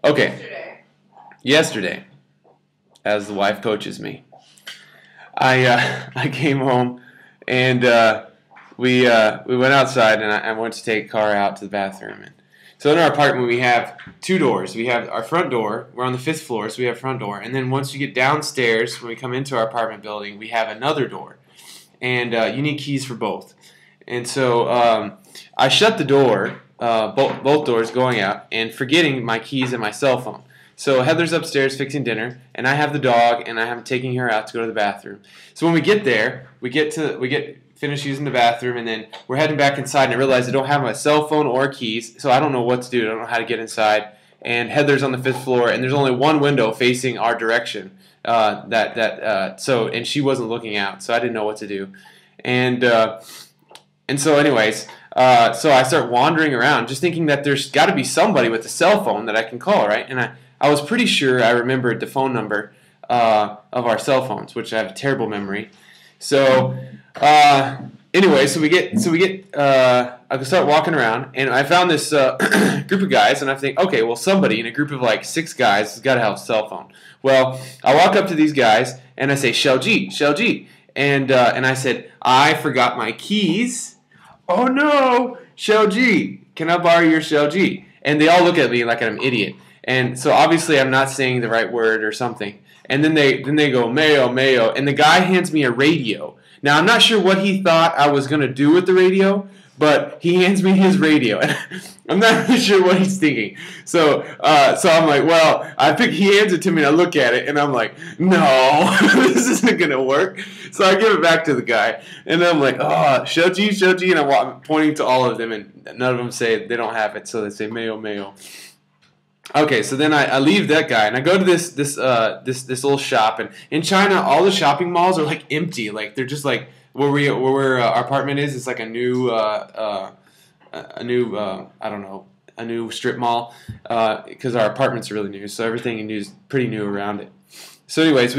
Okay, yesterday, as the wife coaches me, I came home and we went outside and I went to take the car out to the bathroom. And so in our apartment we have two doors. We have our front door. We're on the 5th floor, so we have front door. And then once you get downstairs, when we come into our apartment building, we have another door. And you need keys for both. And so I shut the door, both doors going out, and forgetting my keys and my cell phone. So Heather's upstairs fixing dinner, and I have the dog, and I'm taking her out to go to the bathroom. So when we get there, we get finished using the bathroom, and then we're heading back inside, and I realize I don't have my cell phone or keys, so I don't know what to do. I don't know how to get inside. And Heather's on the 5th floor, and there's only one window facing our direction. And she wasn't looking out, so I didn't know what to do. And so anyways, so I start wandering around, just thinking that there's got to be somebody with a cell phone that I can call, right? And I was pretty sure I remembered the phone number of our cell phones, which I have a terrible memory. So anyway, I could start walking around, and I found this group of guys, and I think, okay, well, somebody in a group of like 6 guys has got to have a cell phone. Well, I walk up to these guys, and I say, Shou, and I said, I forgot my keys. Oh no, Shou, can I borrow your Shou? And they all look at me like I'm an idiot. And so obviously I'm not saying the right word or something. And then they go, Mayo, and the guy hands me a radio. Now I'm not sure what he thought I was going to do with the radio, but he hands me his radio. And I'm not really sure what he's thinking. So I'm like, well, he hands it to me and I look at it and I'm like, no, this isn't going to work. So I give it back to the guy and I'm like, oh, Shou, and I'm pointing to all of them and none of them say they don't have it. So they say Mayo. Okay, so then I leave that guy and I go to this little shop, and in China all the shopping malls are like empty, like they're just like where our apartment is. It's like a new strip mall because our apartments are really new, so everything is pretty new around it. So anyways,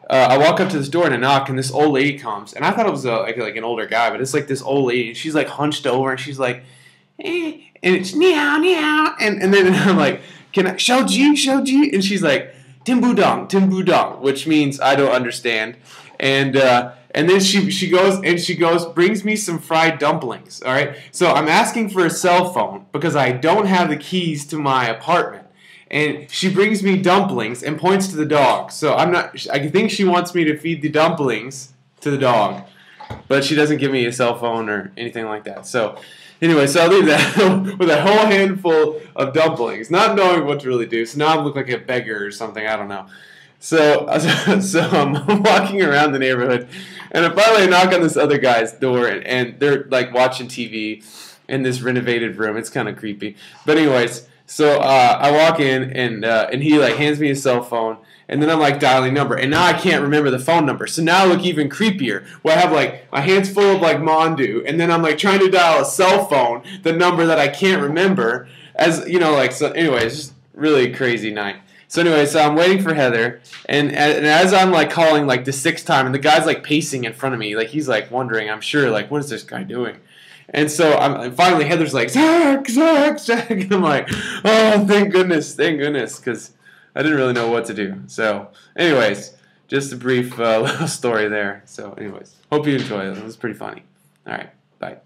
I walk up to this door and I knock, and this old lady comes, and I thought it was like an older guy, but it's like this old lady, and she's like hunched over and she's like, and it's ni hao, and then I'm like, can I Shou Ji? And she's like, Tim Bu Dong, which means I don't understand. And then she goes, brings me some fried dumplings. All right, so I'm asking for a cell phone because I don't have the keys to my apartment, and she brings me dumplings and points to the dog. So I think she wants me to feed the dumplings to the dog, but she doesn't give me a cell phone or anything like that. So anyway, so I leave that with a whole handful of dumplings, not knowing what to really do. So now I look like a beggar or something. I don't know. So I'm walking around the neighborhood, and I finally knock on this other guy's door, and they're like watching TV in this renovated room. It's kind of creepy. But anyways, so I walk in, and he like hands me his cell phone. And then I'm like dialing number, and now I can't remember the phone number. So now I look even creepier, where I have like my hands full of like Mondu, and then I'm like trying to dial a cell phone, the number that I can't remember. As you know, like so. Anyways, just really crazy night. So anyway, so I'm waiting for Heather, and as I'm like calling like the 6th time, and the guy's like pacing in front of me, like he's like wondering, I'm sure, like what is this guy doing? And so finally Heather's like Zach, and I'm like, oh thank goodness, because I didn't really know what to do. So, anyways, just a brief little story there. So, anyways, hope you enjoy it. It was pretty funny. All right, bye.